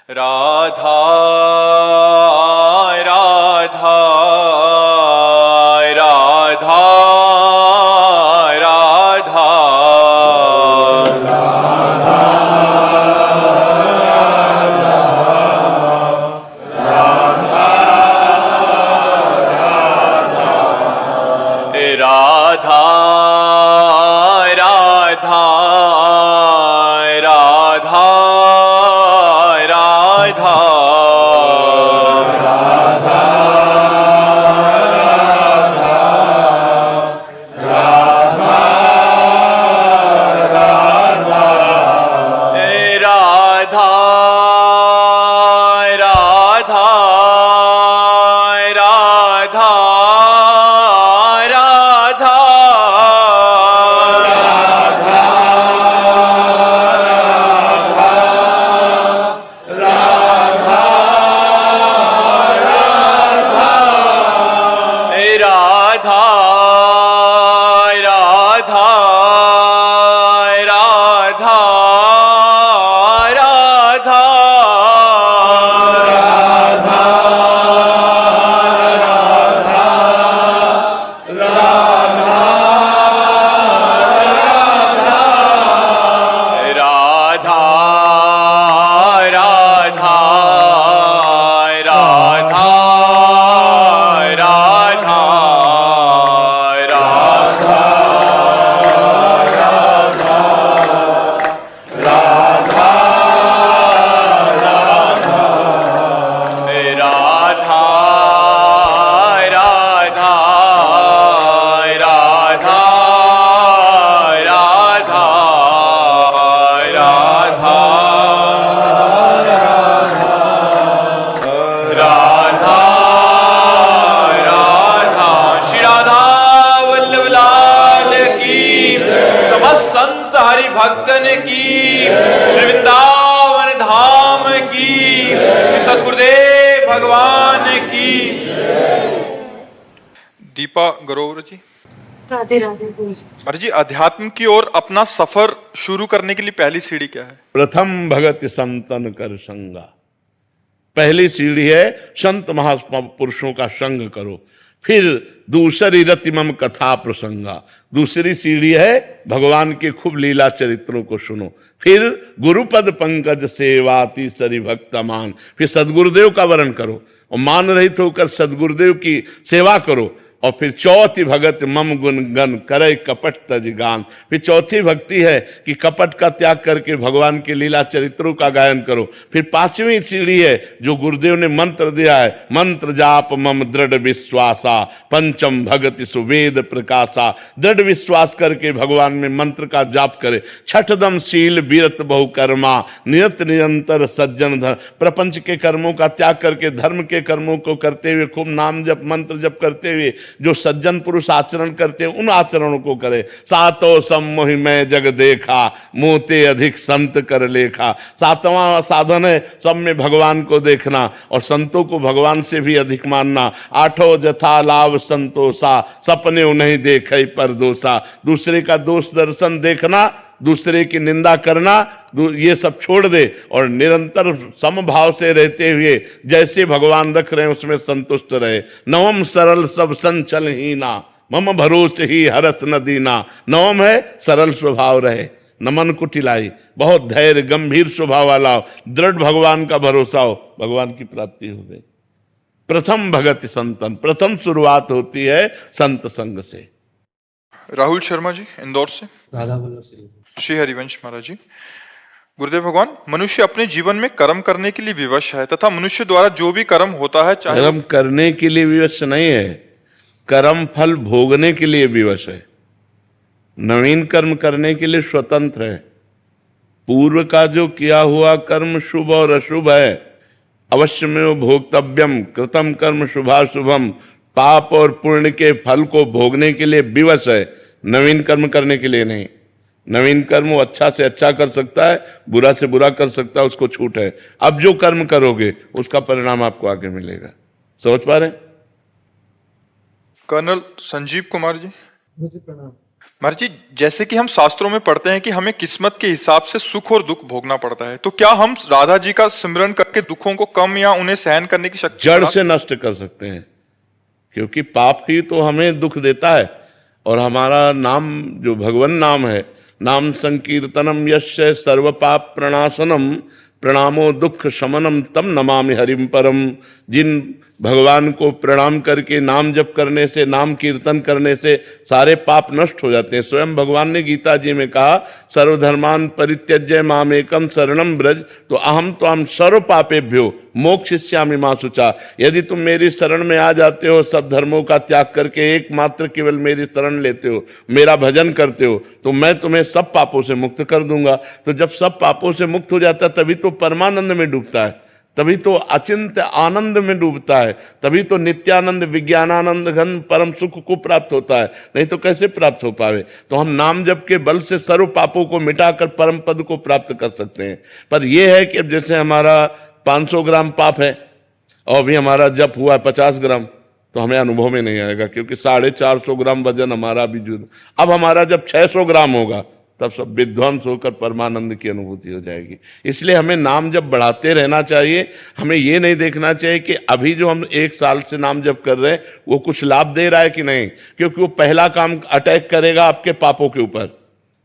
राधा राधा राधा राधा राधा राधा राधा राधा राधा राधा राधा भक्तन की, श्री वृंदावन धाम की, श्री सद्गुरुदेव भगवान की। दीपा गरोवर जी। राधे राधे। अरे जी, अध्यात्म की ओर अपना सफर शुरू करने के लिए पहली सीढ़ी क्या है? प्रथम भगत संतन कर संगा। पहली सीढ़ी है संत महापुरुषों का संग करो। फिर दूसरी रतिमम कथा प्रसंगा। दूसरी सीढ़ी है भगवान के खूब लीला चरित्रों को सुनो। फिर गुरुपद पंकज सेवाति सरि भक्तमान। फिर सदगुरुदेव का वर्ण करो और मान रहित होकर सदगुरुदेव की सेवा करो। और फिर चौथी भगत मम गुण गन करे कपट तज गान। फिर चौथी भक्ति है कि कपट का त्याग करके भगवान के लीला चरित्रों का गायन करो। फिर पांचवी सीढ़ी है जो गुरुदेव ने मंत्र दिया है, मंत्र जाप मम दृढ़ विश्वासा पंचम भगति सुवेद प्रकाशा। दृढ़ विश्वास करके भगवान में मंत्र का जाप करे। छठदम शील बीरत बहुकर्मा नियत निरंतर सज्जन धर्म। प्रपंच के कर्मों का त्याग करके धर्म के कर्मों को करते हुए खूब नाम जप मंत्र जप करते हुए जो सज्जन पुरुष आचरण करते हैं उन आचरणों को करे। सातों सम्मोहि में जग देखा मोते अधिक संत कर लेखा। सातवां साधन है सब में भगवान को देखना और संतों को भगवान से भी अधिक मानना। आठों जथा लाभ संतोषा सपने नहीं देखे पर दोषा। दूसरे का दोष दर्शन देखना, दूसरे की निंदा करना, ये सब छोड़ दे और निरंतर समभाव से रहते हुए जैसे भगवान रख रहे हैं उसमें संतुष्ट रहे। नवम सरल सब संचल हीना मम भरोसे ही हरस न दीना। नवम है सरल स्वभाव रहे, नमन कुटिलाई, बहुत धैर्य गंभीर स्वभाव वाला हो, दृढ़ भगवान का भरोसा हो, भगवान की प्राप्ति हो गई। प्रथम भगत संतन, प्रथम शुरुआत होती है संत संग से। राहुल शर्मा जी इंदौर से। राधा वल्लभ श्री श्री हरिवंश महाराज जी। गुरुदेव भगवान, मनुष्य अपने जीवन में कर्म करने के लिए विवश है तथा मनुष्य द्वारा जो भी कर्म होता है चाहे कर्म करने के लिए विवश नहीं है, कर्म फल भोगने के लिए विवश है। नवीन कर्म करने के लिए स्वतंत्र है। पूर्व का जो किया हुआ कर्म शुभ और अशुभ है, अवश्य में वो भोक्तव्यम कृतम कर्म शुभाशुभम, पाप और पुण्य के फल को भोगने के लिए विवश है, नवीन कर्म करने के लिए नहीं। नवीन कर्म वो अच्छा से अच्छा कर सकता है, बुरा से बुरा कर सकता है, उसको छूट है। अब जो कर्म करोगे उसका परिणाम आपको आगे मिलेगा। समझ पा रहे हैं? कर्नल संजीव कुमार जी। मुझे प्रणाम। महाराज जी, जैसे कि हम शास्त्रों में पढ़ते हैं कि हमें किस्मत के हिसाब से सुख और दुख भोगना पड़ता है, तो क्या हम राधा जी का सिमरन करके दुखों को कम या उन्हें सहन करने की शक्ति जड़ से नष्ट कर सकते हैं, क्योंकि पाप ही तो हमें दुख देता है। और हमारा नाम जो भगवान नाम है, नाम संकीर्तनम यस्य सर्व पाप प्रणाशनम प्रणामो दुख शमनम तम नमामि हरिम परम। जिन भगवान को प्रणाम करके नाम जप करने से, नाम कीर्तन करने से सारे पाप नष्ट हो जाते हैं। स्वयं भगवान ने गीता जी में कहा, सर्वधर्मान परित्यज्य मामेकम शरणम ब्रज, तो अहम त्वाम सर्व पापेभ्यो मोक्षयिष्यामि मा शुचा। यदि तुम मेरी शरण में आ जाते हो, सब धर्मों का त्याग करके एकमात्र केवल मेरी शरण लेते हो, मेरा भजन करते हो, तो मैं तुम्हें सब पापों से मुक्त कर दूंगा। तो जब सब पापों से मुक्त हो जाता है तभी तो परमानंद में डूबता है, तभी तो अचिंत्य आनंद में डूबता है, तभी तो नित्यानंद विज्ञानानंद घन परम सुख को प्राप्त होता है। नहीं तो कैसे प्राप्त हो पावे। तो हम नाम जप के बल से सर्व पापों को मिटाकर परम पद को प्राप्त कर सकते हैं। पर यह है कि अब जैसे हमारा 500 ग्राम पाप है और अभी हमारा जप हुआ 50 ग्राम, तो हमें अनुभव में नहीं आएगा, क्योंकि 450 ग्राम वजन हमारा भी जुड़। अब हमारा जब 600 ग्राम होगा तब सब विध्वंस होकर परमानंद की अनुभूति हो जाएगी। इसलिए हमें नाम जप बढ़ाते रहना चाहिए। हमें ये नहीं देखना चाहिए कि अभी जो हम 1 साल से नाम जप कर रहे हैं वो कुछ लाभ दे रहा है कि नहीं, क्योंकि वो पहला काम अटैक करेगा आपके पापों के ऊपर।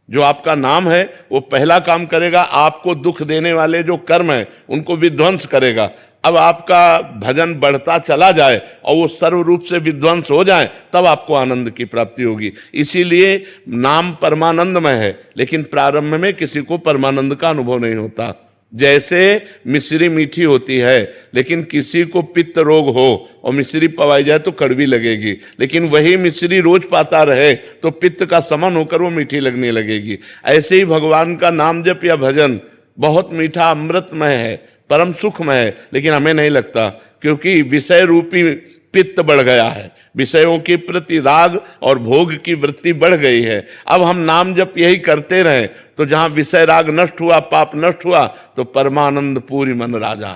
जो आपका नाम है वो पहला काम करेगा, आपको दुख देने वाले जो कर्म है उनको विध्वंस करेगा। अब आपका भजन बढ़ता चला जाए और वो सर्व रूप से विध्वंस हो जाए, तब आपको आनंद की प्राप्ति होगी। इसीलिए नाम परमानंदमय है, लेकिन प्रारंभ में किसी को परमानंद का अनुभव नहीं होता। जैसे मिश्री मीठी होती है, लेकिन किसी को पित्त रोग हो और मिश्री पवाई जाए तो कड़वी लगेगी, लेकिन वही मिश्री रोज पाता रहे तो पित्त का समन होकर वो मीठी लगने लगेगी। ऐसे ही भगवान का नाम जप या भजन बहुत मीठा अमृतमय है, परम सुखमय है, लेकिन हमें नहीं लगता, क्योंकि विषय रूपी पित्त बढ़ गया है, विषयों के प्रति राग और भोग की वृत्ति बढ़ गई है। अब हम नाम जप यही करते रहें तो जहां विषय राग नष्ट हुआ, पाप नष्ट हुआ, तो परमानंद पूरी मन राजा,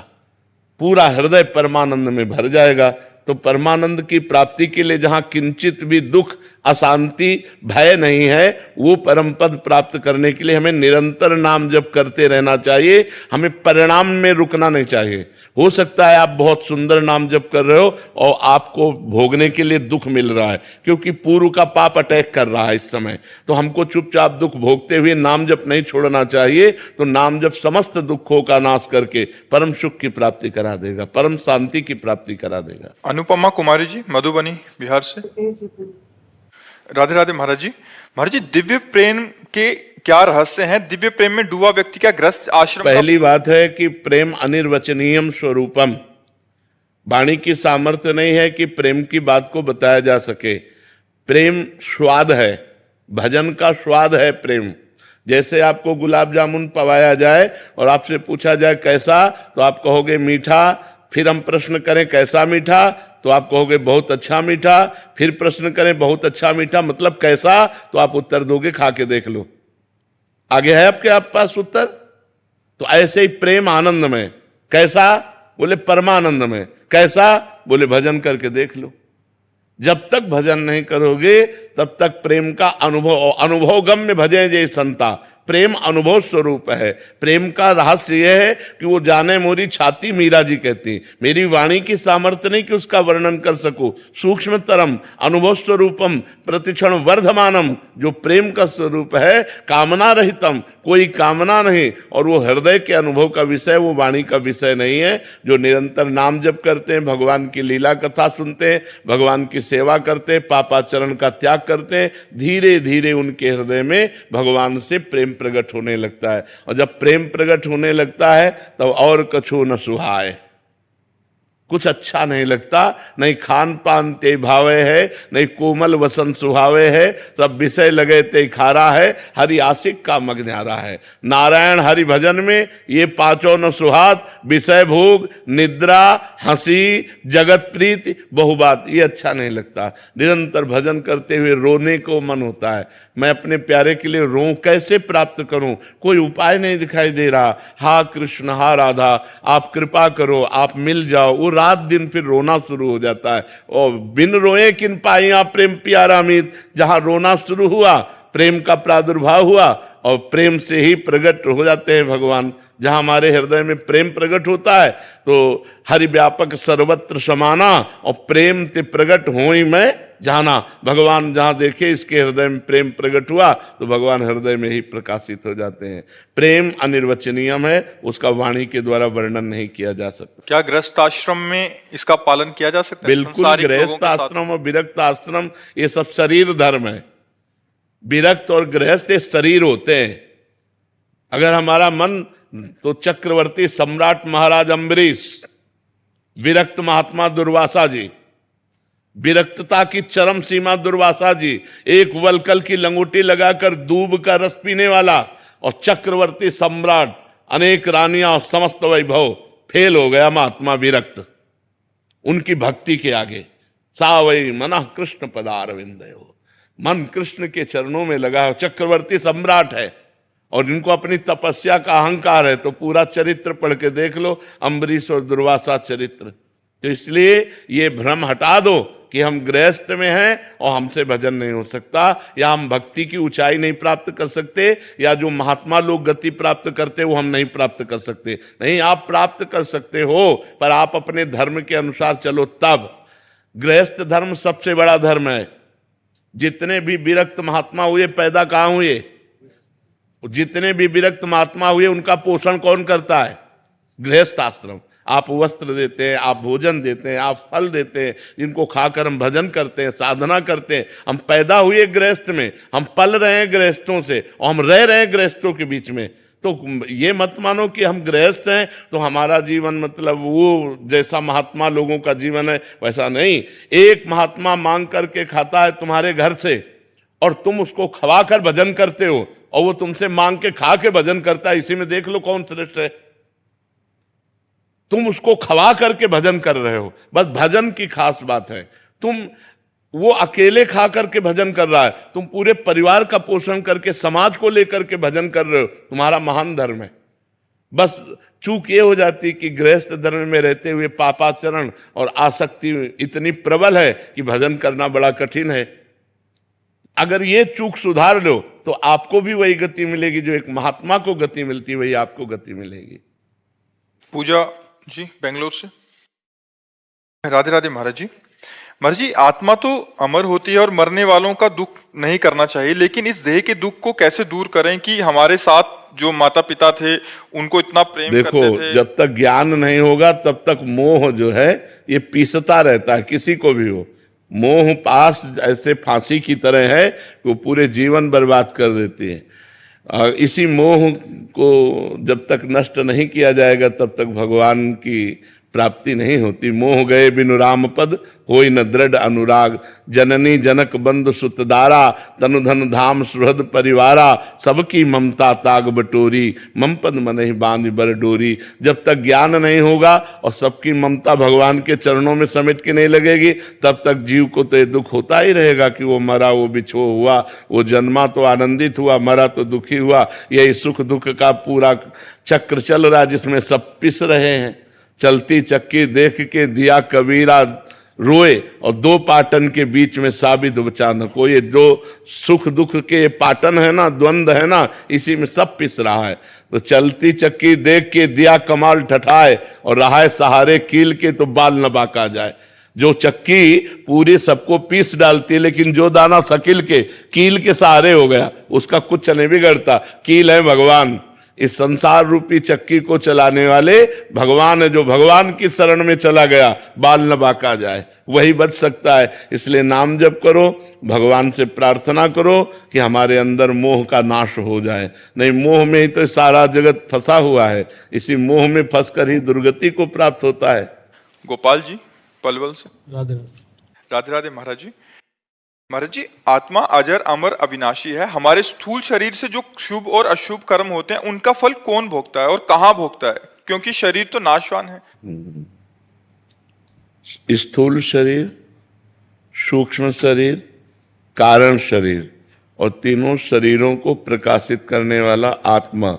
पूरा हृदय परमानंद में भर जाएगा। तो परमानंद की प्राप्ति के लिए जहां किंचित भी दुख, अशांति, भय नहीं है, वो परम पद प्राप्त करने के लिए हमें निरंतर नाम जप करते रहना चाहिए। हमें परिणाम में रुकना नहीं चाहिए। हो सकता है आप बहुत सुंदर नाम जप कर रहे हो और आपको भोगने के लिए दुख मिल रहा है, क्योंकि पूर्व का पाप अटैक कर रहा है इस समय। तो हमको चुपचाप दुख भोगते हुए नाम जप नहीं छोड़ना चाहिए। तो नाम जप समस्त दुखों का नाश करके परम सुख की प्राप्ति करा देगा, परम शांति की प्राप्ति करा देगा। अनुपमा कुमारी जी, मधुबनी, बिहार से। राधे राधे महाराज जी। महाराज जी, दिव्य प्रेम के क्या रहस्य हैं? दिव्य प्रेम में डूबा व्यक्ति क्या ग्रस्त आश्रम? पहली बात है कि प्रेम अनिर्वचनीयम स्वरूपम। वाणी की सामर्थ्य नहीं है कि प्रेम की बात को बताया जा सके। प्रेम स्वाद है, भजन का स्वाद है प्रेम। जैसे आपको गुलाब जामुन पवाया जाए और आपसे पूछा जाए कैसा, तो आप कहोगे मीठा। फिर हम प्रश्न करें कैसा मीठा, तो आप कहोगे बहुत अच्छा मीठा। फिर प्रश्न करें बहुत अच्छा मीठा मतलब कैसा, तो आप उत्तर दोगे खा के देख लो। आगे है आपके पास उत्तर। तो ऐसे ही प्रेम आनंद में कैसा, बोले परमानंद में कैसा, बोले भजन करके देख लो। जब तक भजन नहीं करोगे तब तक प्रेम का अनुभव गम्य भजे जय संता। प्रेम अनुभव स्वरूप है। प्रेम का रहस्य यह है कि वो जाने मोरी छाती, मीरा जी कहती, मेरी वाणी की सामर्थ्य नहीं कि उसका वर्णन कर सकूं। सूक्ष्मतरम अनुभव स्वरूपम प्रतिक्षण वर्धमानम, जो प्रेम का स्वरूप है, कामना रहितम, कोई कामना नहीं, और वो हृदय के अनुभव का विषय, वो वाणी का विषय नहीं है। जो निरंतर नाम जप करते हैं, भगवान की लीला कथा सुनते हैं, भगवान की सेवा करते हैं, पापाचरण का त्याग करते हैं, धीरे धीरे उनके हृदय में भगवान से प्रेम प्रकट होने लगता है। और जब प्रेम प्रकट होने लगता है तब और कछु न सुहाए, कुछ अच्छा नहीं लगता। नहीं खान पान ते भावे है, नहीं कोमल वसन सुहावे है, सब विषय लगे ते खारा है, हरि आशिक का मग न्यारा है। नारायण हरि भजन में ये पांचों न सुहात, विषय भोग, निद्रा, हंसी, जगत प्रीति, बहुबात, ये अच्छा नहीं लगता। निरंतर भजन करते हुए रोने को मन होता है, मैं अपने प्यारे के लिए रो, कैसे प्राप्त करूं, कोई उपाय नहीं दिखाई दे रहा। हा कृष्ण, हा राधा, आप कृपा करो, आप मिल जाओ। वो रात दिन फिर रोना शुरू हो जाता है। और बिन रोए किन पाइया प्रेम प्यारा मीत, जहां रोना शुरू हुआ प्रेम का प्रादुर्भाव हुआ और प्रेम से ही प्रकट हो जाते हैं भगवान। जहां हमारे हृदय में प्रेम प्रकट होता है तो हरि व्यापक सर्वत्र समाना और प्रेम ते प्रकट हो ही मैं जाना। भगवान जहां देखे इसके हृदय में प्रेम प्रकट हुआ तो भगवान हृदय में ही प्रकाशित हो जाते हैं। प्रेम अनिर्वचनीयम है, उसका वाणी के द्वारा वर्णन नहीं किया जा सकता। क्या गृहस्थ आश्रम में इसका पालन किया जा सकता है? बिल्कुल, संसारिक लोगों गृहस्थ के साथ? आश्रम और विरक्त आश्रम ये सब शरीर धर्म है। विरक्त और गृहस्थ ये शरीर होते हैं। अगर हमारा मन तो चक्रवर्ती सम्राट महाराज अम्बरीश, विरक्त महात्मा दुर्वासा जी, विरक्तता की चरम सीमा दुर्वासा जी, एक वलकल की लंगोटी लगाकर दूब का रस पीने वाला, और चक्रवर्ती सम्राट, अनेक रानियां और समस्त वैभव, फेल हो गया महात्मा विरक्त उनकी भक्ति के आगे। सावई मनः कृष्ण पदारविंदयो, मन कृष्ण के चरणों में लगा है। चक्रवर्ती सम्राट है और इनको अपनी तपस्या का अहंकार है। तो पूरा चरित्र पढ़ के देख लो, अम्बरीश और दुर्वासा चरित्र। तो इसलिए ये भ्रम हटा दो कि हम गृहस्थ में हैं और हमसे भजन नहीं हो सकता, या हम भक्ति की ऊंचाई नहीं प्राप्त कर सकते, या जो महात्मा लोग गति प्राप्त करते वो हम नहीं प्राप्त कर सकते। नहीं, आप प्राप्त कर सकते हो, पर आप अपने धर्म के अनुसार चलो तब। गृहस्थ धर्म सबसे बड़ा धर्म है। जितने भी विरक्त महात्मा हुए पैदा कहाँ हुए? जितने भी विरक्त महात्मा हुए उनका पोषण कौन करता है? गृहस्थ आश्रम। आप वस्त्र देते हैं, आप भोजन देते हैं, आप फल देते हैं, जिनको खाकर हम भजन करते हैं, साधना करते हैं। हम पैदा हुए गृहस्थ में, हम पल रहे हैं गृहस्थों से और हम रह रहे हैं गृहस्थों के बीच में। तो ये मत मानो कि हम गृहस्थ हैं तो हमारा जीवन मतलब वो जैसा महात्मा लोगों का जीवन है वैसा नहीं। एक महात्मा मांग करके खाता है तुम्हारे घर से और तुम उसको खवा कर भजन करते हो, और वो तुमसे मांग के खा के भजन करता है। इसी में देख लो कौन श्रेष्ठ है। तुम उसको खवा करके भजन कर रहे हो, बस भजन की खास बात है। तुम वो अकेले खा करके भजन कर रहा है, तुम पूरे परिवार का पोषण करके समाज को लेकर के भजन कर रहे हो, तुम्हारा महान धर्म है। बस चूक ये हो जाती कि गृहस्थ धर्म में रहते हुए पापाचरण और आसक्ति इतनी प्रबल है कि भजन करना बड़ा कठिन है। अगर ये चूक सुधार लो तो आपको भी वही गति मिलेगी जो एक महात्मा को गति मिलती, वही आपको गति मिलेगी। पूजा जी बेंगलोर से। राधे राधे महाराज जी। महाराज जी, आत्मा तो अमर होती है और मरने वालों का दुख नहीं करना चाहिए, लेकिन इस देह के दुख को कैसे दूर करें कि हमारे साथ जो माता पिता थे उनको इतना प्रेम करते थे। देखो, जब तक ज्ञान नहीं होगा तब तक मोह जो है ये पीसता रहता है, किसी को भी हो। मोह पास ऐसे फांसी की तरह है कि वो पूरे जीवन बर्बाद कर देती है। इसी मोह को जब तक नष्ट नहीं किया जाएगा तब तक भगवान की प्राप्ति नहीं होती। मोह गए बिनु राम पद होई न दृढ़ अनुराग, जननी जनक बंधु सुतदारा तनु धन धाम सुहृद परिवारा, सबकी ममता ताग बटोरी मम पद मनहि बांध बर डोरी। जब तक ज्ञान नहीं होगा और सबकी ममता भगवान के चरणों में समेट के नहीं लगेगी तब तक जीव को तो ये दुख होता ही रहेगा कि वो मरा, वो बिछो हुआ, वो जन्मा तो आनंदित हुआ, मरा तो दुखी हुआ। यही सुख दुख का पूरा चक्र चल रहा है जिसमें सब पिस रहे हैं। चलती चक्की देख के दिया कबीरा रोए और दो पाटन के बीच में साबित बचा न कोई। ये जो सुख दुख के पाटन है ना, द्वंद्व है ना, इसी में सब पिस रहा है। तो चलती चक्की देख के दिया कमाल ठठाए और रहा है सहारे कील के तो बाल न बाका जाए। जो चक्की पूरी सबको पीस डालती है लेकिन जो दाना सकिल के कील के सहारे हो गया उसका कुछ नहीं बिगड़ता। कील है भगवान। इस संसार रूपी चक्की को चलाने वाले भगवान है। जो भगवान की शरण में चला गया बाल न बाका जाए, वही बच सकता है। इसलिए नाम जप करो, भगवान से प्रार्थना करो कि हमारे अंदर मोह का नाश हो जाए। नहीं, मोह में ही तो सारा जगत फंसा हुआ है। इसी मोह में फंसकर ही दुर्गति को प्राप्त होता है। गोपाल जी पलवल से। राधे राधे राधे महाराज जी। महाराज जी, आत्मा अजर अमर अविनाशी है। हमारे स्थूल शरीर से जो शुभ और अशुभ कर्म होते हैं उनका फल कौन भोगता है और कहाँ भोगता है? क्योंकि शरीर तो नाशवान है। स्थूल शरीर, सूक्ष्म शरीर, कारण शरीर और तीनों शरीरों को प्रकाशित करने वाला आत्मा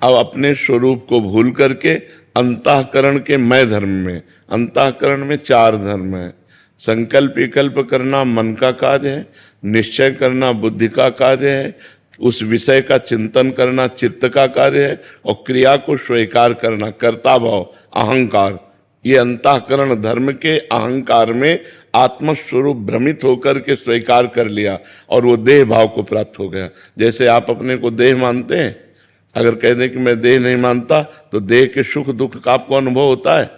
अब अपने स्वरूप को भूल करके अंतःकरण के मैं धर्म में, अंतःकरण में चार धर्म है। संकल्प विकल्प करना मन का कार्य है, निश्चय करना बुद्धि का कार्य है, उस विषय का चिंतन करना चित्त का कार्य है, और क्रिया को स्वीकार करना कर्ता भाव अहंकार। ये अंतःकरण धर्म के अहंकार में आत्मस्वरूप भ्रमित होकर के स्वीकार कर लिया और वो देह भाव को प्राप्त हो गया। जैसे आप अपने को देह मानते हैं, अगर कह दें कि मैं देह नहीं मानता तो देह के सुख दुख का आपको अनुभव होता है,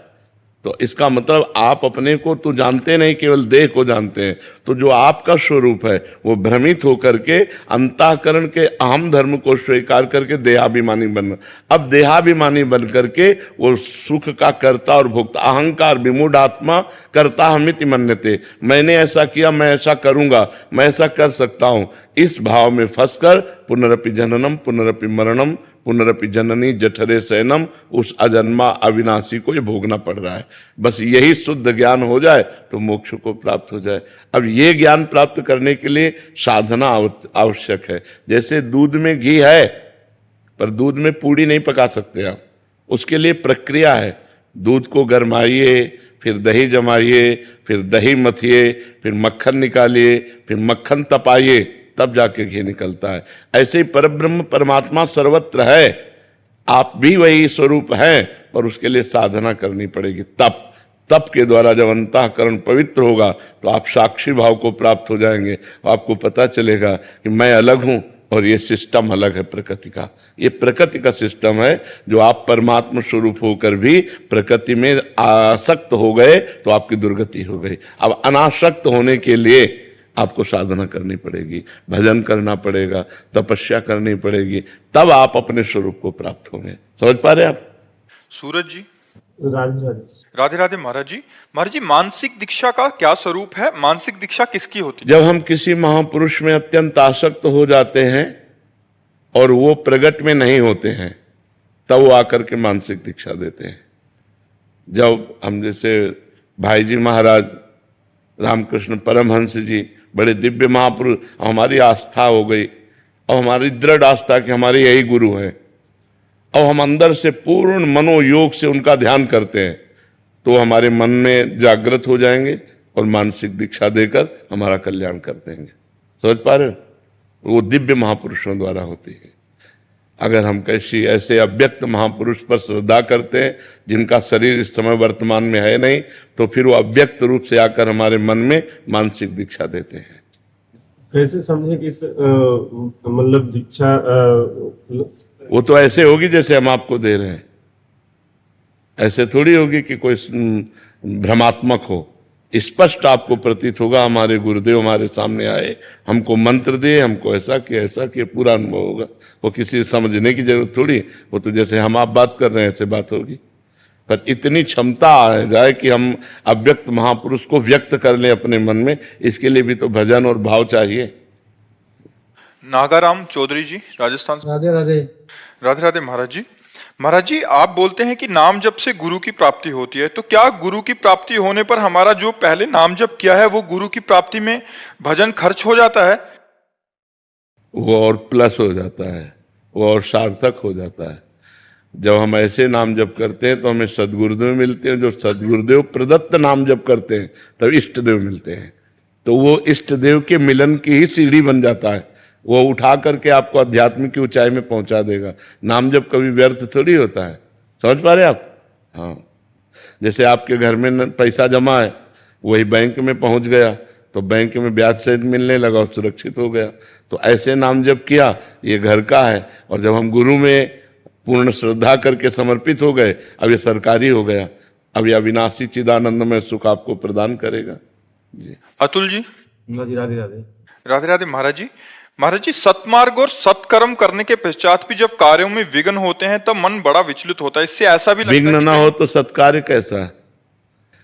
तो इसका मतलब आप अपने को तो जानते नहीं, केवल देह को जानते हैं। तो जो आपका स्वरूप है वो भ्रमित होकर के अंतःकरण के अहम धर्म को स्वीकार करके देहाभिमानी बनना। अब देहाभिमानी बन करके वो सुख का कर्ता और भोक्ता, अहंकार विमूढ़ आत्मा कर्ता हमिति मन्यते, मैंने ऐसा किया, मैं ऐसा करूंगा, मैं ऐसा कर सकता हूं, इस भाव में फंसकर पुनरपि जननम पुनरपि मरणम पुनरपि जननी जठरे शयनम, उस अजन्मा अविनाशी को ये भोगना पड़ रहा है। बस यही शुद्ध ज्ञान हो जाए तो मोक्ष को प्राप्त हो जाए। अब ये ज्ञान प्राप्त करने के लिए साधना आवश्यक है। जैसे दूध में घी है, पर दूध में पूड़ी नहीं पका सकते आप, उसके लिए प्रक्रिया है। दूध को गरमाइए, फिर दही जमाइए, फिर दही मथिए, फिर मक्खन निकालिए, फिर मक्खन तपाइए, तब जाके घी निकलता है। ऐसे ही परब्रह्म परमात्मा सर्वत्र है, आप भी वही स्वरूप हैं, पर उसके लिए साधना करनी पड़ेगी। तप के द्वारा जब अंतःकरण पवित्र होगा तो आप साक्षी भाव को प्राप्त हो जाएंगे। आपको पता चलेगा कि मैं अलग हूं और ये सिस्टम अलग है प्रकृति का। ये प्रकृति का सिस्टम है, जो आप परमात्मा स्वरूप होकर भी प्रकृति में आसक्त हो गए तो आपकी दुर्गति हो गई। अब अनासक्त होने के लिए आपको साधना करनी पड़ेगी, भजन करना पड़ेगा, तपस्या करनी पड़ेगी, तब आप अपने स्वरूप को प्राप्त होंगे। समझ पा रहे आप? सूरज जी। राधे राधे। राधे राधे महाराज जी। महाराज जी, मानसिक दीक्षा का क्या स्वरूप है? मानसिक दीक्षा किसकी होती है? जब हम किसी महापुरुष में अत्यंत आसक्त हो जाते हैं और वो प्रगट में नहीं होते हैं, तब वो आकर के मानसिक दीक्षा देते हैं। जब हम जैसे भाई जी महाराज, रामकृष्ण परमहंस जी, बड़े दिव्य महापुरुष, हमारी आस्था हो गई और हमारी दृढ़ आस्था कि हमारे यही गुरु हैं, और हम अंदर से पूर्ण मनोयोग से उनका ध्यान करते हैं, तो हमारे मन में जागृत हो जाएंगे और मानसिक दीक्षा देकर हमारा कल्याण कर देंगे। समझ पा रहे हो? वो दिव्य महापुरुषों द्वारा होती है। अगर हम कैसी ऐसे अव्यक्त महापुरुष पर श्रद्धा करते हैं जिनका शरीर इस समय वर्तमान में है नहीं, तो फिर वो अव्यक्त रूप से आकर हमारे मन में मानसिक दीक्षा देते हैं। कैसे समझे कि मतलब दीक्षा वो तो ऐसे होगी जैसे हम आपको दे रहे हैं, ऐसे थोड़ी होगी कि कोई भ्रमात्मक हो। स्पष्ट आपको प्रतीत होगा हमारे गुरुदेव हमारे सामने आए, हमको मंत्र दिए, हमको ऐसा किया, पूरा अनुभव होगा। वो किसी समझने की जरूरत थोड़ी, वो तो जैसे हम आप बात कर रहे हैं ऐसे बात होगी। पर इतनी क्षमता आ जाए कि हम अव्यक्त महापुरुष को व्यक्त कर लें अपने मन में, इसके लिए भी तो भजन और भाव चाहिए। नागाराम चौधरी जी, राजस्थान से। राधे राधे। राधे राधे महाराज जी। महाराज जी, आप बोलते हैं कि नाम जप से गुरु की प्राप्ति होती है, तो क्या गुरु की प्राप्ति होने पर हमारा जो पहले नाम जप किया है वो गुरु की प्राप्ति में भजन खर्च हो जाता है? वो और प्लस हो जाता है, वो और सार्थक हो जाता है। जब हम ऐसे नाम जप करते हैं तो हमें सदगुरुदेव मिलते हैं, जो सदगुरुदेव प्रदत्त नाम जप करते हैं तब इष्ट देव मिलते हैं। तो वो इष्ट देव के मिलन की ही सीढ़ी बन जाता है, वो उठा करके आपको आध्यात्मिक की ऊंचाई में पहुंचा देगा। नाम जप कभी व्यर्थ थोड़ी होता है। समझ पा रहे आप? हाँ, जैसे आपके घर में पैसा जमा है, वही बैंक में पहुंच गया तो बैंक में ब्याज सहित मिलने लगा और सुरक्षित हो गया। तो ऐसे नाम जप किया, ये घर का है, और जब हम गुरु में पूर्ण श्रद्धा करके समर्पित हो गए, अब ये सरकारी हो गया। अब ये अविनाशी चिदानंद में सुख आपको प्रदान करेगा। जी अतुल जी। राधे राधे। राधे राधे महाराज जी। महाराज जी, सत्मार्ग और सत्कर्म करने के पश्चात भी जब कार्यों में विघ्न होते हैं तब मन बड़ा विचलित होता है। इससे ऐसा भी लगता है विघ्न ना हो तो सत्कार्य कैसा?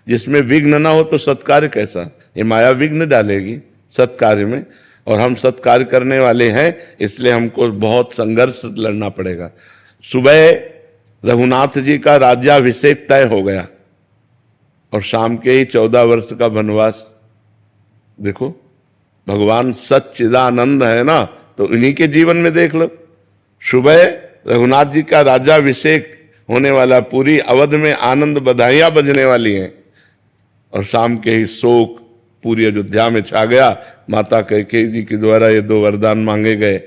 जिसमें विघ्न ना हो तो सत्कार्य कैसा? ये माया विघ्न डालेगी सत्कार्य में, और हम सत्कार्य करने वाले हैं, इसलिए हमको बहुत संघर्ष लड़ना पड़ेगा। सुबह रघुनाथ जी का राज्याभिषेक तय हो गया और शाम के ही 14 वर्ष का वनवास। देखो, भगवान सच्चिदानंद है ना, तो इन्हीं के जीवन में देख लो। सुबह रघुनाथ जी का राज्याभिषेक होने वाला, पूरी अवध में आनंद बधाइयां बजने वाली हैं, और शाम के ही शोक पूरी अयोध्या में छा गया माता कैकेयी जी के द्वारा ये 2 वरदान मांगे गए,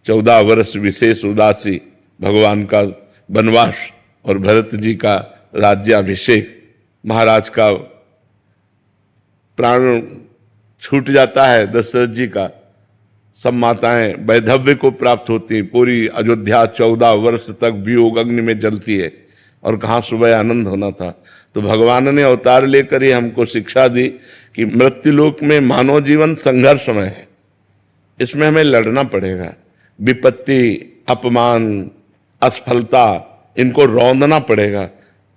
14 वर्ष विशेष उदासी, भगवान का वनवास और भरत जी का राज्याभिषेक। महाराज का प्राण छूट जाता है दशरथ जी का, सब माताएं वैधव्य को प्राप्त होती हैं। पूरी अयोध्या 14 वर्ष तक वियोग अग्नि में जलती है और कहाँ सुबह आनंद होना था। तो भगवान ने अवतार लेकर ये हमको शिक्षा दी कि मृत्युलोक में मानव जीवन संघर्षमय है, इसमें हमें लड़ना पड़ेगा। विपत्ति, अपमान, असफलता, इनको रौंदना पड़ेगा।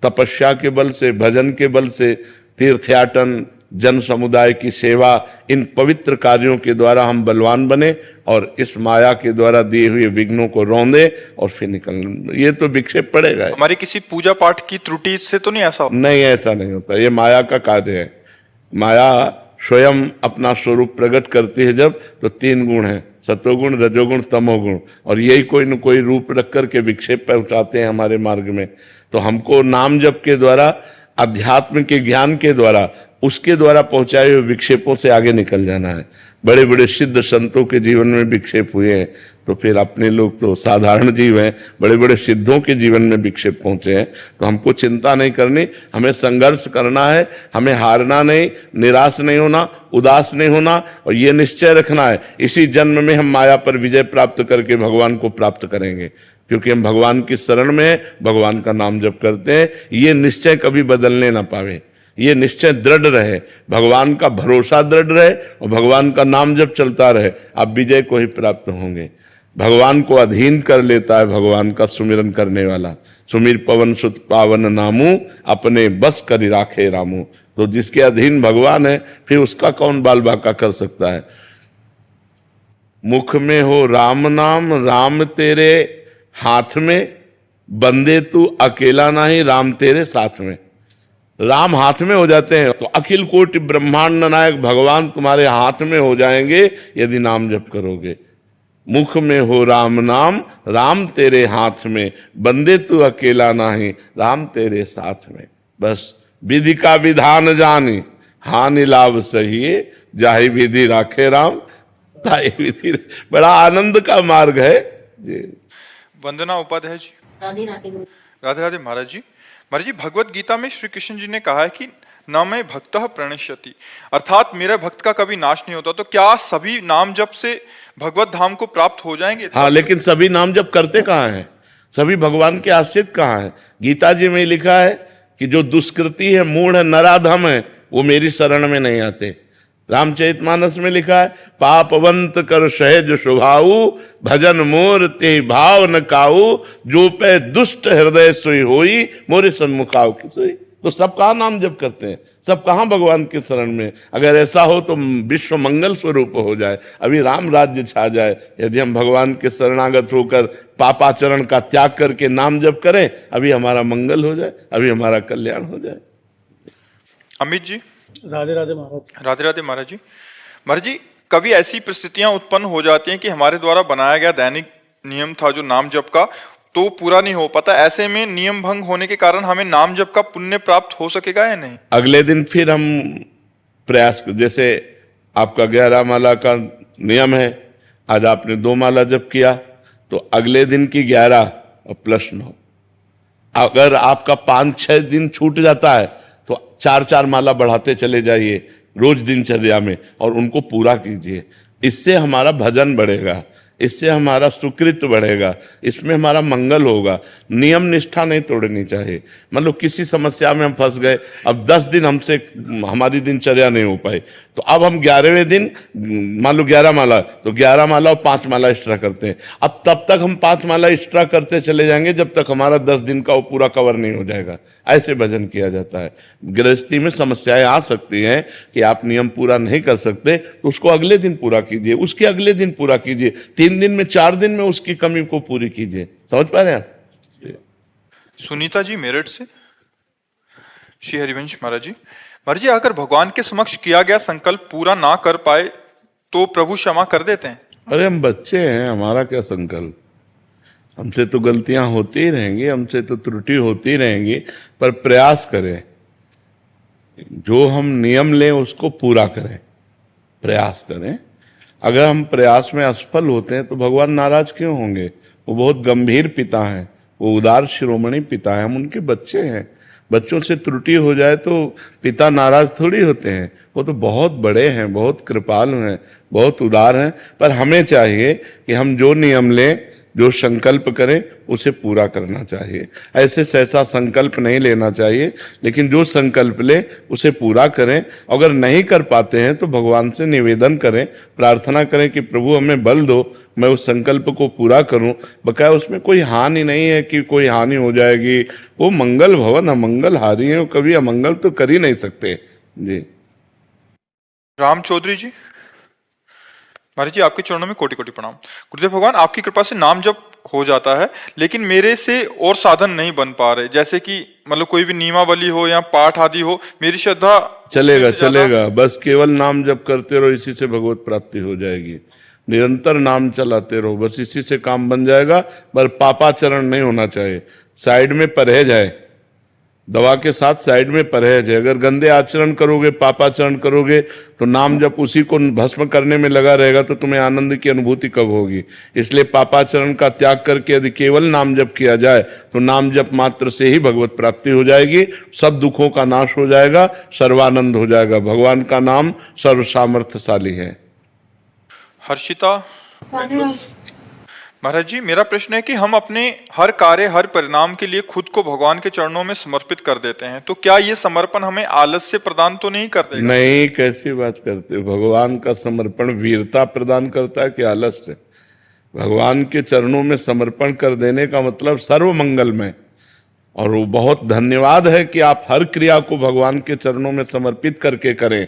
तपस्या के बल से, भजन के बल से, तीर्थयाटन, जन समुदाय की सेवा, इन पवित्र कार्यों के द्वारा हम बलवान बने और इस माया के द्वारा दिए हुए विघ्नों को रौंदे और फिर निकल। ये तो विक्षेप पड़ेगा। हमारी किसी पूजा पाठ की त्रुटि से तो नहीं ऐसा होता? नहीं, ऐसा नहीं होता। ये माया का कार्य है। माया स्वयं अपना स्वरूप प्रकट करती है जब, तो 3 गुण है, सत्वगुण, रजोगुण, तमोगुण, और यही कोई न कोई रूप रख करके विक्षेप पहुंचाते हैं हमारे मार्ग में। तो हमको नाम जप के द्वारा, अध्यात्म के ज्ञान के द्वारा, उसके द्वारा पहुंचाए हुए विक्षेपों से आगे निकल जाना है। बड़े बड़े सिद्ध संतों के जीवन में विक्षेप हुए हैं, तो फिर अपने लोग तो साधारण जीव हैं, बड़े बड़े सिद्धों के जीवन में विक्षेप पहुंचे हैं। तो हमको चिंता नहीं करनी, हमें संघर्ष करना है, हमें हारना नहीं, निराश नहीं होना, उदास नहीं होना, और ये निश्चय रखना है इसी जन्म में हम माया पर विजय प्राप्त करके भगवान को प्राप्त करेंगे, क्योंकि हम भगवान की शरण में भगवान का नाम जप करते हैं। ये निश्चय कभी बदलने ना पावे, ये निश्चय दृढ़ रहे, भगवान का भरोसा दृढ़ रहे और भगवान का नाम जब चलता रहे, आप विजय को ही प्राप्त होंगे। भगवान को अधीन कर लेता है भगवान का सुमिरन करने वाला। सुमिर पवन सुत पावन नामू, अपने बस करि राखे रामू। तो जिसके अधीन भगवान है, फिर उसका कौन बाल बाका कर सकता है। मुख में हो राम नाम, राम तेरे हाथ में, बंदे तू अकेला नहीं, राम तेरे साथ में। राम हाथ में हो जाते हैं तो अखिल कोटि ब्रह्मांड नायक भगवान तुम्हारे हाथ में हो जाएंगे यदि नाम जप करोगे। मुख में हो राम नाम, राम तेरे हाथ में, बंदे तू अकेला नहीं, राम तेरे साथ में। बस विधि का विधान जानी, हानि लाभ सही, जाहि विधि राखे राम, ताहि विधि। बड़ा आनंद का मार्ग है जी। वंदना उपाध्याय जी। राधे राधे गुरु। राधे राधे महाराज जी। महाराज जी, भगवत गीता में श्री कृष्ण जी ने कहा है कि न मैं भक्तः प्रणश्यति, अर्थात मेरा भक्त का कभी नाश नहीं होता। तो क्या सभी नाम जप से भगवत धाम को प्राप्त हो जाएंगे? हाँ, लेकिन सभी नाम जप करते कहाँ हैं? सभी भगवान के आश्रित कहाँ हैं? गीता जी में लिखा है कि जो दुष्कृति है, मूढ़ नराधम है, वो मेरी शरण में नहीं आते। रामचरितमानस में लिखा है, पापवंत कर सहज स्वभाऊ, भजन मोर ते भाव न काऊ, जो पे दुष्ट हृदय सोई होई, मोरे सन्मुखाव की सोई। तो सब कहाँ नाम जप करते हैं? सब कहाँ भगवान के शरण में? अगर ऐसा हो तो विश्व मंगल स्वरूप हो जाए, अभी राम राज्य छा जाए। यदि हम भगवान के शरणागत होकर पापाचरण का त्याग करके नाम जप करें, अभी हमारा मंगल हो जाए, अभी हमारा कल्याण हो जाए। अमित जी। राधे राधे महाराज। राधे राधे महाराज जी। महाराज जी, कभी ऐसी परिस्थितियां उत्पन्न हो जाती हैं कि हमारे द्वारा बनाया गया दैनिक नियम था जो नाम जप का, तो पूरा नहीं हो पाता। ऐसे में नियम भंग होने के कारण हमें नाम जप का पुण्य प्राप्त हो सकेगा या नहीं? अगले दिन फिर हम प्रयास, जैसे आपका 11 माला का नियम है, आज आपने 2 माला जप किया, तो अगले दिन की 11 प्लस 9। अगर आपका 5-6 दिन छूट जाता है तो 4-4 माला बढ़ाते चले जाइए रोज दिनचर्या में और उनको पूरा कीजिए। इससे हमारा भजन बढ़ेगा, इससे हमारा सुकृत बढ़ेगा, इसमें हमारा मंगल होगा। नियम निष्ठा नहीं तोड़नी चाहिए। मतलब किसी समस्या में हम फंस गए, अब 10 दिन हमसे हमारी दिनचर्या नहीं हो पाई, तो अब हम 11वें दिन, मान लो 11 माला, तो 11 माला और 5 माला एक्स्ट्रा करते हैं। अब तब तक हम 5 माला एक्स्ट्रा करते चले जाएंगे जब तक हमारा 10 दिन का वो पूरा कवर नहीं हो जाएगा। ऐसे भजन किया जाता है। गृहस्थी में समस्याएं आ सकती हैं कि आप नियम पूरा नहीं कर सकते, तो उसको अगले दिन पूरा कीजिए, उसके अगले दिन पूरा कीजिए, 3 दिन में 4 दिन में उसकी कमी को पूरी कीजिए। समझ पा रहे हैं आप? सुनीता जी मेरठ से। श्री हरिवंश महाराज जी। महाराज जी, अगर भगवान के समक्ष किया गया संकल्प पूरा ना कर पाए तो प्रभु क्षमा कर देते हैं? अरे हम बच्चे हैं, हमारा क्या संकल्प? हमसे तो गलतियां होती ही रहेंगी, हमसे तो त्रुटि होती रहेंगी, पर प्रयास करें, जो हम नियम लें उसको पूरा करें, प्रयास करें। अगर हम प्रयास में असफल होते हैं तो भगवान नाराज क्यों होंगे? वो बहुत गंभीर पिता हैं, वो उदार शिरोमणि पिता हैं, हम उनके बच्चे हैं। बच्चों से त्रुटि हो जाए तो पिता नाराज थोड़ी होते हैं। वो तो बहुत बड़े हैं, बहुत कृपालु हैं, बहुत उदार हैं। पर हमें चाहिए कि हम जो नियम लें, जो संकल्प करें, उसे पूरा करना चाहिए। ऐसे सहसा संकल्प नहीं लेना चाहिए, लेकिन जो संकल्प ले उसे पूरा करें। अगर नहीं कर पाते हैं तो भगवान से निवेदन करें, प्रार्थना करें कि प्रभु हमें बल दो, मैं उस संकल्प को पूरा करूं। बकाया उसमें कोई हानि नहीं है कि कोई हानि हो जाएगी। वो मंगल भवन अमंगल हारी है, कभी अमंगल तो कर ही नहीं सकते जी। राम चौधरी जी, महाराज जी आपके चरणों में कोटि कोटि प्रणाम। गुरुदेव भगवान, आपकी कृपा से नाम जप हो जाता है, लेकिन मेरे से और साधन नहीं बन पा रहे। जैसे कि मतलब कोई भी नियमावली हो या पाठ आदि हो, मेरी श्रद्धा चलेगा उसमें से ज्यादा- चलेगा, बस केवल नाम जप करते रहो, इसी से भगवत प्राप्ति हो जाएगी। निरंतर नाम चलाते रहो, बस इसी से काम बन जाएगा। पर पापाचरण नहीं होना चाहिए, साइड में परहेज है, दवा के साथ साइड में परहेज है। अगर गंदे आचरण करोगे, पापाचरण करोगे, तो नाम जब उसी को भस्म करने में लगा रहेगा तो तुम्हें आनंद की अनुभूति कब होगी? इसलिए पापाचरण का त्याग करके यदि केवल नाम जप किया जाए तो नाम जप मात्र से ही भगवत प्राप्ति हो जाएगी, सब दुखों का नाश हो जाएगा, सर्वानंद हो जाएगा। भगवान का नाम सर्व सामर्थ्यशाली है। हर्षिता, महाराज जी मेरा प्रश्न है कि हम अपने हर कार्य, हर परिणाम के लिए खुद को भगवान के चरणों में समर्पित कर देते हैं, तो क्या ये समर्पण हमें आलस्य प्रदान तो नहीं कर देगा? नहीं, कैसी बात करते हो? भगवान का समर्पण वीरता प्रदान करता है कि आलस्य? भगवान के चरणों में समर्पण कर देने का मतलब सर्व मंगलमय। और वो बहुत धन्यवाद है कि आप हर क्रिया को भगवान के चरणों में समर्पित करके करें।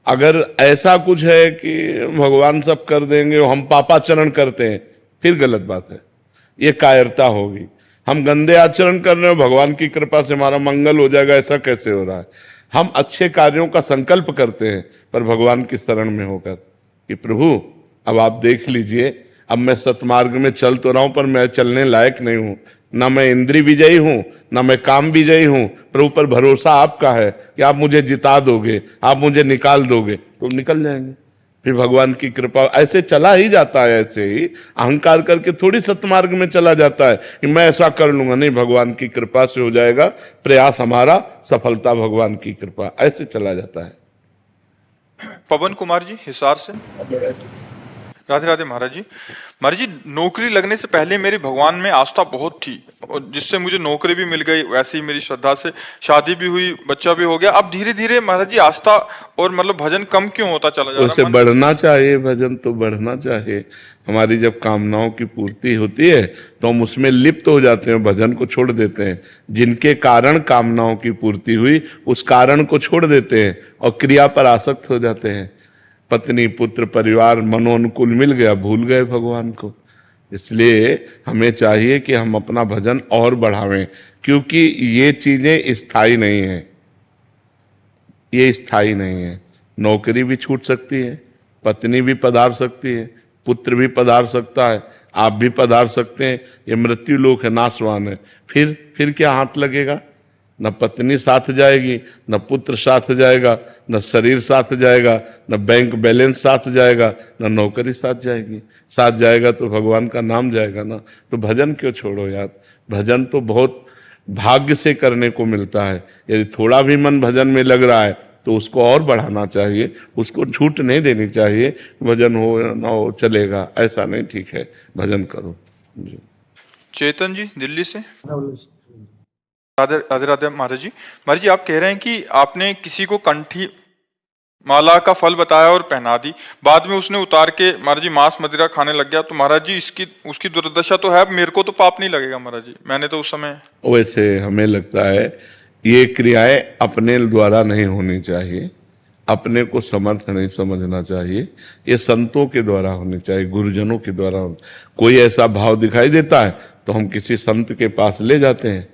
अगर ऐसा कुछ है कि भगवान सब कर देंगे और हम पापाचरण करते हैं, फिर गलत बात है, ये कायरता होगी। हम गंदे आचरण कर रहे हो, भगवान की कृपा से हमारा मंगल हो जाएगा, ऐसा कैसे हो रहा है? हम अच्छे कार्यों का संकल्प करते हैं, पर भगवान की शरण में होकर कि प्रभु अब आप देख लीजिए, अब मैं सतमार्ग में चल तो रहा हूं, पर मैं चलने लायक नहीं हूं, ना मैं इंद्रिय विजयी हूं, ना मैं काम विजयी हूं। प्रभु पर भरोसा आपका है कि आप मुझे जिता दोगे, आप मुझे निकाल दोगे, तो निकल जाएंगे। फिर भगवान की कृपा ऐसे चला ही जाता है। ऐसे ही अहंकार करके थोड़ी सतमार्ग में चला जाता है कि मैं ऐसा कर लूंगा, नहीं, भगवान की कृपा से हो जाएगा। प्रयास हमारा, सफलता भगवान की कृपा, ऐसे चला जाता है। पवन कुमार जी हिसार से, राधे राधे महाराज जी। महाराज जी, नौकरी लगने से पहले मेरी भगवान में आस्था बहुत थी, और जिससे मुझे नौकरी भी मिल गई, वैसे ही मेरी श्रद्धा से शादी भी हुई, बच्चा भी हो गया। अब धीरे धीरे महाराज जी आस्था और मतलब भजन कम क्यों होता चला जा रहा है? उसे बढ़ना चाहिए, भजन तो बढ़ना चाहिए। हमारी जब कामनाओं की पूर्ति होती है तो हम उसमें लिप्त हो जाते हैं, भजन को छोड़ देते हैं। जिनके कारण कामनाओं की पूर्ति हुई, उस कारण को छोड़ देते हैं और क्रिया पर आसक्त हो जाते हैं। पत्नी, पुत्र, परिवार मनोनुकूल मिल गया, भूल गए भगवान को। इसलिए हमें चाहिए कि हम अपना भजन और बढ़ावें, क्योंकि ये चीजें स्थायी नहीं है, ये स्थायी नहीं है। नौकरी भी छूट सकती है, पत्नी भी पधार सकती है, पुत्र भी पधार सकता है, आप भी पधार सकते हैं। ये मृत्यु लोक है, नाशवान है। फिर क्या हाथ लगेगा? न पत्नी साथ जाएगी, न पुत्र साथ जाएगा, न शरीर साथ जाएगा, न बैंक बैलेंस साथ जाएगा, न नौकरी साथ जाएगी। साथ जाएगा तो भगवान का नाम जाएगा ना। तो भजन क्यों छोड़ो यार? भजन तो बहुत भाग्य से करने को मिलता है। यदि थोड़ा भी मन भजन में लग रहा है तो उसको और बढ़ाना चाहिए, उसको छूट नहीं देनी चाहिए। भजन हो ना हो चलेगा, ऐसा नहीं, ठीक है, भजन करो जी। चेतन जी दिल्ली से, राधे राधे राधे महाराज जी। महाराज जी, आप कह रहे हैं कि आपने किसी को कंठी माला का फल बताया और पहना दी, बाद में उसने उतार के महाराज जी मांस मदिरा खाने लग गया, तो महाराज जी उसकी दुर्दशा तो है, मेरे को तो पाप नहीं लगेगा महाराज जी? मैंने तो उस समय, वैसे हमें लगता है ये क्रियाएं अपने द्वारा नहीं होनी चाहिए, अपने को समर्थ नहीं समझना चाहिए, ये संतों के द्वारा होनी चाहिए, गुरुजनों के द्वारा। कोई ऐसा भाव दिखाई देता है तो हम किसी संत के पास ले जाते हैं,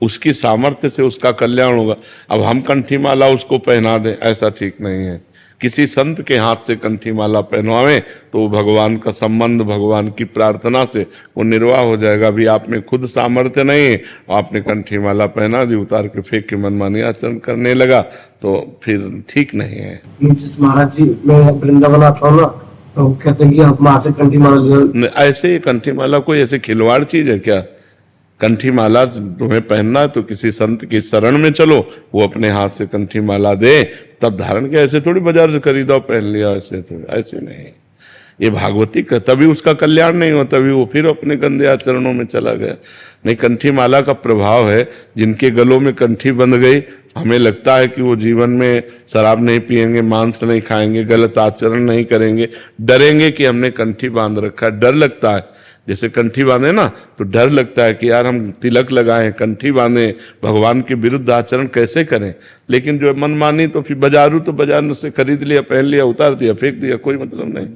उसकी सामर्थ्य से उसका कल्याण होगा। अब हम कंठी माला उसको पहना दें, ऐसा ठीक नहीं है। किसी संत के हाथ से कंठी माला पहनवाएं तो भगवान का संबंध, भगवान की प्रार्थना से वो निर्वाह हो जाएगा। अभी आप में खुद सामर्थ्य नहीं है, आपने कंठी माला पहना दी, उतार के फेंक के मनमानी आचरण करने लगा, तो फिर ठीक नहीं है। जिस महाराज जी मैं वृंदावन आता हूँ ना, तो कहते हैं कि आप माँ से कंठी मार लियो। ऐसे ही कंठी माला कोई ऐसे खिलवाड़ चीज है क्या? कंठी माला तुम्हें पहनना है तो किसी संत की शरण में चलो, वो अपने हाथ से कंठी माला दे तब धारण किया। ऐसे थोड़ी बाजार से खरीदा और पहन लिया, ऐसे थोड़ी, ऐसे नहीं। ये भागवती का तभी उसका कल्याण नहीं हुआ, तभी वो फिर अपने गंदे आचरणों में चला गया। नहीं, कंठी माला का प्रभाव है, जिनके गलों में कंठी बंध गई, हमें लगता है कि वो जीवन में शराब नहीं पिएंगे, मांस नहीं खाएंगे, गलत आचरण नहीं करेंगे, डरेंगे कि हमने कंठी बांध रखा है। डर लगता है, जैसे कंठी बांधे ना तो डर लगता है कि यार हम तिलक लगाएं, कंठी बांधे, भगवान के विरुद्ध आचरण कैसे करें। लेकिन जो मनमानी तो फिर बाजारू तो बाजार से खरीद लिया, पहन लिया, उतार दिया, फेंक दिया, कोई मतलब नहीं।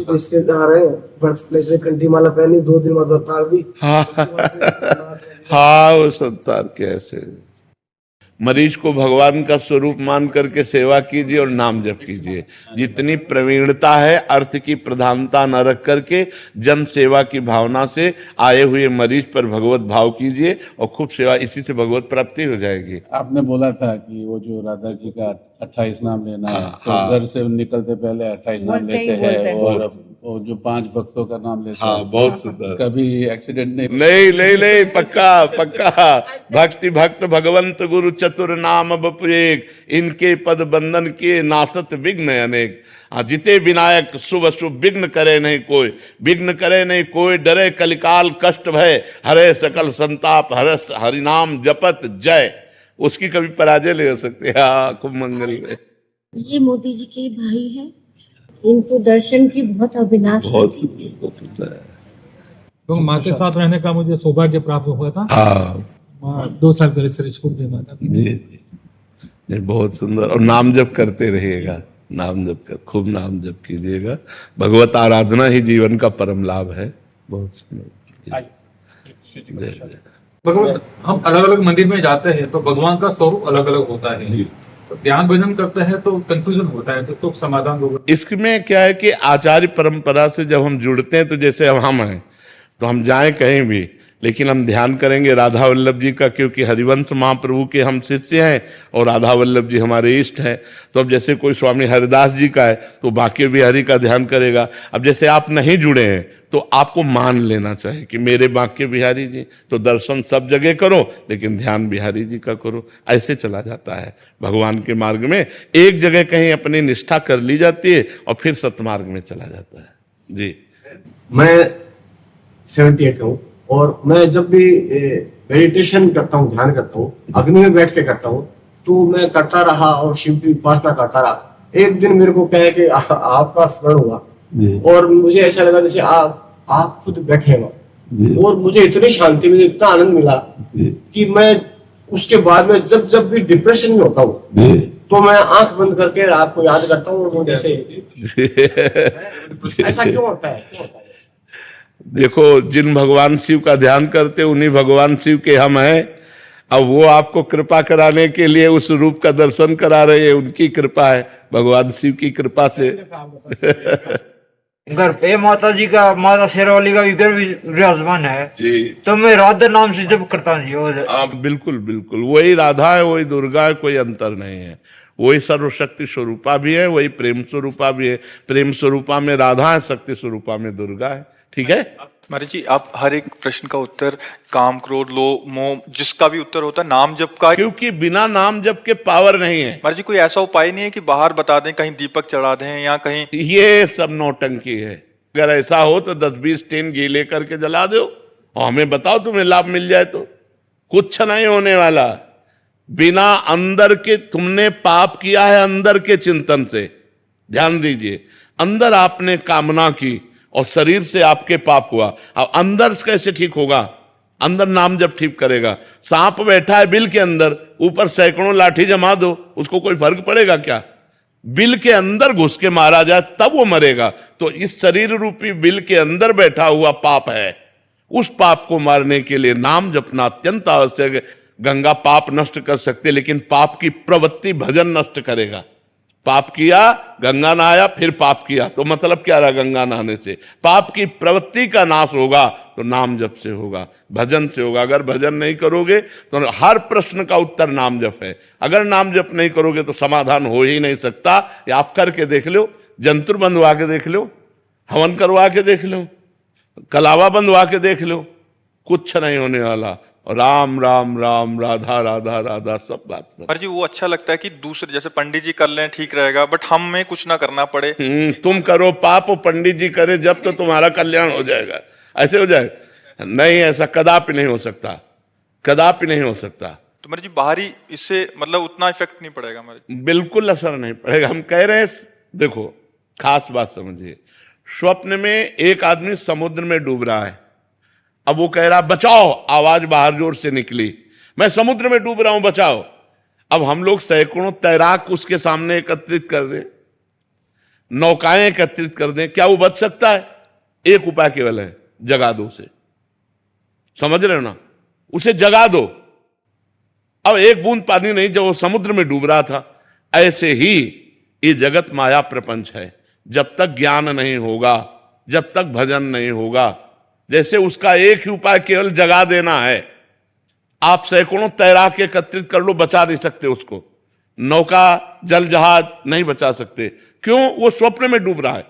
रिश्तेदार है, बर्थडे से कंठी माला पहनी, 2 दिन बाद उतार दी। हाँ, वो संसार के ऐसे। मरीज को भगवान का स्वरूप मान करके सेवा कीजिए और नाम जप कीजिए। जितनी प्रवीणता है, अर्थ की प्रधानता न रख करके जन सेवा की भावना से आए हुए मरीज पर भगवत भाव कीजिए और खूब सेवा, इसी से भगवत प्राप्ति हो जाएगी। आपने बोला था कि वो जो राधा जी का 28 नाम लेना है, तो घर से निकलते पहले 28 नाम लेते हैं, और वो जो 5 भक्तों का नाम लेते हैं। बहुत सुंदर। कभी एक्सीडेंट नहीं? नहीं, पक्का पक्का। भक्ति भक्त भगवंत गुरु चतुर नाम बपु एक, इनके पद बंधन के नासत विघ्न अनेक। जिते विनायक शुभ शुभ विघ्न करे नहीं कोई, विघ्न करे नहीं कोई, डरे कलिकाल कष्ट भय, हरे सकल संताप हरस हरिनाम जपत जय। उसकी कभी पराजय नहीं हो सकती। हाँ, खूब मंगल है। ये मोदी जी के भाई हैं, इनको दर्शन की बहुत अभिलाषा है। बहुत सुंदर। तो माँ के साथ रहने का मुझे सौभाग्य प्राप्त हुआ था। हाँ, माँ 2 साल पहले से छोड़ दे माता। जी, नहीं, बहुत सुंदर। और नाम जप करते रहिएगा, नाम जप कर, खूब नाम जप कीजिएगा। भगवत आराधना ही जीवन का परम लाभ है। बहुत सुंदर। जय जय। भगवान, हम अलग अलग मंदिर में जाते हैं तो भगवान का स्वरूप अलग अलग होता है, तो ध्यान भजन करते हैं तो कंफ्यूजन होता है, तो उसको समाधान होगा। इसमें क्या है कि आचार्य परंपरा से जब हम जुड़ते हैं, तो जैसे अब हम हैं तो हम जाएं कहीं भी, लेकिन हम ध्यान करेंगे राधा वल्लभ जी का, क्योंकि हरिवंश महाप्रभु के हम शिष्य हैं और राधा वल्लभ जी हमारे इष्ट हैं। तो अब जैसे कोई स्वामी हरिदास जी का है तो बाकी बिहारी का ध्यान करेगा। अब जैसे आप नहीं जुड़े हैं तो आपको मान लेना चाहिए कि मेरे बांके बिहारी जी, तो दर्शन सब जगह करो लेकिन ध्यान बिहारी जी का करो। ऐसे चला जाता है भगवान के मार्ग में। एक जगह कहीं अपनी निष्ठा कर ली जाती है और फिर सतमार्ग में चला जाता है। जी, मैं 78 का हूँ और मैं जब भी मेडिटेशन करता हूँ, ध्यान करता हूँ, अग्नि में बैठ के करता हूँ, तो मैं करता रहा और शिव की उपासना करता रहा। एक दिन मेरे को कहे कि आपका स्मरण हुआ और मुझे ऐसा लगा जैसे आप खुद बैठे हो, और मुझे इतनी शांति मिली, इतना आनंद मिला कि मैं उसके बाद में जब भी डिप्रेशन में होता हूँ तो मैं आंख बंद करके रात को याद करता हूँ। वो जैसे ऐसा क्यों होता है? देखो, जिन भगवान शिव का ध्यान करते उन्हीं भगवान शिव के हम हैं। अब वो आपको कृपा कराने के लिए उस रूप का दर्शन करा रहे हैं, उनकी कृपा है, भगवान शिव की कृपा से। घर पे माता जी का, माता शेरावाली का भी घर विराजमान है जी, तो मैं राधा नाम से जब करता हूँ जी। आप बिल्कुल बिल्कुल वही राधा है, वही दुर्गा है, कोई अंतर नहीं है। वही सर्वशक्ति स्वरूपा भी है, वही प्रेम स्वरूपा भी है। प्रेम स्वरूपा में राधा है, शक्ति स्वरूपा में दुर्गा है। ठीक है महाराज जी, आप हर एक प्रश्न का उत्तर काम क्रोध लोभ मोह जिसका भी उत्तर होता है नाम जप का, क्योंकि बिना नाम जप के पावर नहीं है। महाराज जी कोई ऐसा उपाय नहीं है कि बाहर बता दें, कहीं दीपक चढ़ा दें या कहीं? ये सब नौटंकी है। अगर ऐसा हो तो 10-20 टीन घी लेकर के जला दो और हमें बताओ तुम्हें लाभ मिल जाए तो। कुछ नहीं होने वाला। बिना अंदर के, तुमने पाप किया है अंदर के चिंतन से, ध्यान दीजिए। अंदर आपने कामना की और शरीर से आपके पाप हुआ। अब अंदर कैसे ठीक होगा? अंदर नाम जब ठीक करेगा। सांप बैठा है बिल के अंदर, ऊपर सैकड़ों लाठी जमा दो, उसको कोई फर्क पड़ेगा क्या? बिल के अंदर घुस के मारा जाए तब वो मरेगा। तो इस शरीर रूपी बिल के अंदर बैठा हुआ पाप है, उस पाप को मारने के लिए नाम जपना अत्यंत आवश्यक है। गंगा पाप नष्ट कर सकते, लेकिन पाप की प्रवृत्ति भजन नष्ट करेगा। पाप किया, गंगा नहाया, फिर पाप किया, तो मतलब क्या रहा गंगा नहाने से? पाप की प्रवृत्ति का नाश होगा तो नाम जप से होगा, भजन से होगा। अगर भजन नहीं करोगे तो हर प्रश्न का उत्तर नाम जप है। अगर नाम जप नहीं करोगे तो समाधान हो ही नहीं सकता। ये आप करके देख लो, जंतुर बंधवा के देख लो, हवन करवा के देख लो, कलावा बंधवा के देख लो, कुछ नहीं होने वाला। राम राम राम, राधा राधा राधा, सब बात पर। महाराज जी वो अच्छा लगता है कि दूसरे जैसे पंडित जी कर लें ठीक रहेगा, बट हमें कुछ ना करना पड़े। तुम करो पाप और पंडित जी करे जब, तो तुम्हारा कल्याण हो जाएगा, ऐसे हो जाएगा? नहीं, ऐसा कदापि नहीं हो सकता, कदापि नहीं हो सकता। तो महाराज जी बाहरी इससे मतलब उतना इफेक्ट नहीं पड़ेगा महाराज? बिल्कुल असर नहीं पड़ेगा। हम कह रहे हैं, देखो खास बात समझिए, स्वप्न में एक आदमी समुद्र में डूब रहा है, अब वो कह रहा बचाओ, आवाज बाहर जोर से निकली, मैं समुद्र में डूब रहा हूं बचाओ। अब हम लोग सैकड़ों तैराक उसके सामने एकत्रित कर दें, नौकाएं एकत्रित कर दें, क्या वो बच सकता है? एक उपाय केवल है, जगा दो उसे। समझ रहे हो ना? उसे जगा दो। अब एक बूंद पानी नहीं, जब वो समुद्र में डूब रहा था। ऐसे ही ये जगत माया प्रपंच है, जब तक ज्ञान नहीं होगा, जब तक भजन नहीं होगा, जैसे उसका एक ही उपाय केवल जगा देना है। आप सैकड़ों तैराक एकत्रित कर लो, बचा नहीं सकते उसको। नौका जल जहाज नहीं बचा सकते, क्यों? वो स्वप्न में डूब रहा है।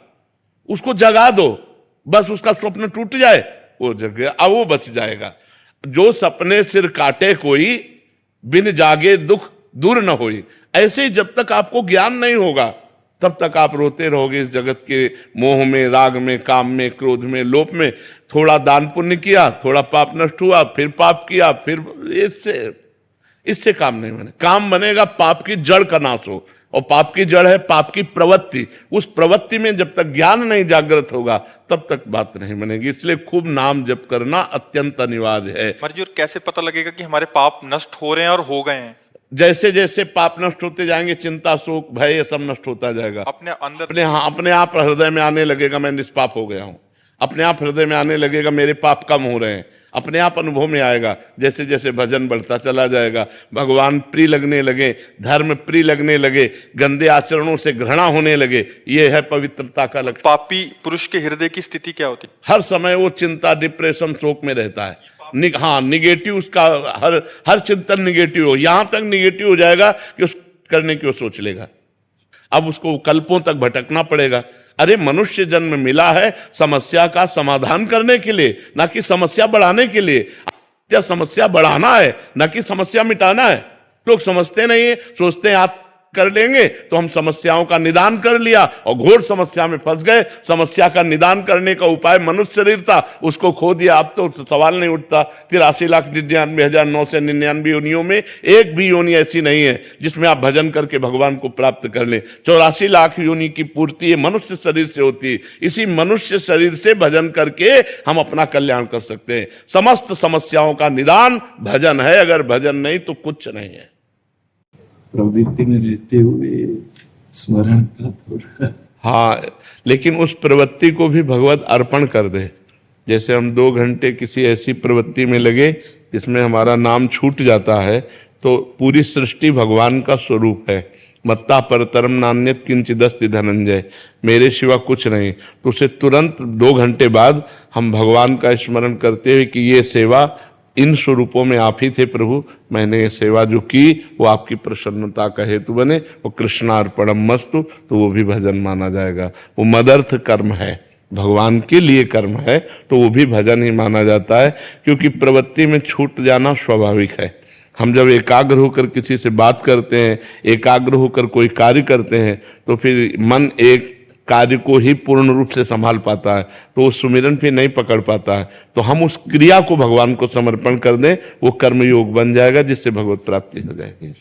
उसको जगा दो, बस उसका स्वप्न टूट जाए, वो जग गया, अब वो बच जाएगा। जो सपने सिर काटे कोई, बिन जागे दुख दूर न होई। ऐसे ही जब तक आपको ज्ञान नहीं होगा, तब तक आप रोते रहोगे इस जगत के मोह में, राग में, काम में, क्रोध में, लोभ में। थोड़ा दान पुण्य किया, थोड़ा पाप नष्ट हुआ, फिर पाप किया, फिर इससे काम नहीं बने। काम बनेगा पाप की जड़ का नाश हो, और पाप की जड़ है पाप की प्रवृत्ति। उस प्रवृत्ति में जब तक ज्ञान नहीं जागृत होगा, तब तक बात नहीं बनेगी। इसलिए खूब नाम जप करना अत्यंत अनिवार्य है। महाराज जी और कैसे पता लगेगा कि हमारे पाप नष्ट हो रहे हैं और हो गए हैं? जैसे जैसे पाप नष्ट होते जाएंगे, चिंता शोक भय ये सब नष्ट होता जाएगा। अपने अंदर अपने आप हृदय में आने लगेगा, मैं निष्पाप हो गया हूं। अपने आप हृदय में आने लगेगा, मेरे पाप कम हो रहे हैं। अपने आप अनुभव में आएगा। जैसे जैसे भजन बढ़ता चला जाएगा, भगवान प्रिय लगने लगे, धर्म प्रिय लगने लगे, गंदे आचरणों से घृणा होने लगे, ये है पवित्रता का लक्षण। पापी पुरुष के हृदय की स्थिति क्या होती? हर समय वो चिंता, डिप्रेशन, शोक में रहता है। हाँ, निगेटिव, उसका हर चिंतन निगेटिव हो, यहां तक निगेटिव हो जाएगा कि उस करने की वो सोच लेगा। अब उसको कल्पों तक भटकना पड़ेगा। अरे मनुष्य जन्म मिला है समस्या का समाधान करने के लिए, ना कि समस्या बढ़ाने के लिए। या समस्या बढ़ाना है, ना कि समस्या मिटाना है। लोग समझते नहीं है, सोचते हैं आप कर लेंगे तो हम समस्याओं का निदान कर लिया, और घोर समस्या में फंस गए। समस्या का निदान करने का उपाय मनुष्य शरीर था, उसको खो दिया। अब तो सवाल नहीं उठता। 83,99,999 योनियों में एक भी योनि ऐसी नहीं है जिसमें आप भजन करके भगवान को प्राप्त कर लें। 84 लाख योनि की पूर्ति मनुष्य शरीर से होती है। इसी मनुष्य शरीर से भजन करके हम अपना कल्याण कर सकते हैं। समस्त समस्याओं का निदान भजन है, अगर भजन नहीं तो कुछ नहीं है। प्रवृत्ति में रहते हुए स्मरण का थोड़ा, हाँ, लेकिन उस प्रवृत्ति को भी भगवत अर्पण कर दे। जैसे हम 2 घंटे किसी ऐसी प्रवृत्ति में लगे जिसमें हमारा नाम छूट जाता है, तो पूरी सृष्टि भगवान का स्वरूप है। मत्ता परतरम नान्यत किंचिदस्ति धनंजय, मेरे सिवा कुछ नहीं। तो उसे तुरंत 2 घंटे बाद हम भगवान का स्मरण करते हुए कि ये सेवा इन स्वरूपों में आप ही थे प्रभु, मैंने ये सेवा जो की वो आपकी प्रसन्नता का हेतु बने, वो कृष्णार्पणम मस्तु, तो वो भी भजन माना जाएगा। वो मदर्थ कर्म है, भगवान के लिए कर्म है, तो वो भी भजन ही माना जाता है। क्योंकि प्रवृत्ति में छूट जाना स्वाभाविक है। हम जब एकाग्र होकर किसी से बात करते हैं, एकाग्र होकर कोई कार्य करते हैं, तो फिर मन एक कार्य को ही पूर्ण रूप से संभाल पाता है, तो वो सुमिरन फिर नहीं पकड़ पाता है। तो हम उस क्रिया को भगवान को समर्पण कर दें, वो कर्म योग बन जाएगा, जिससे भगवत प्राप्ति हो जाएगी।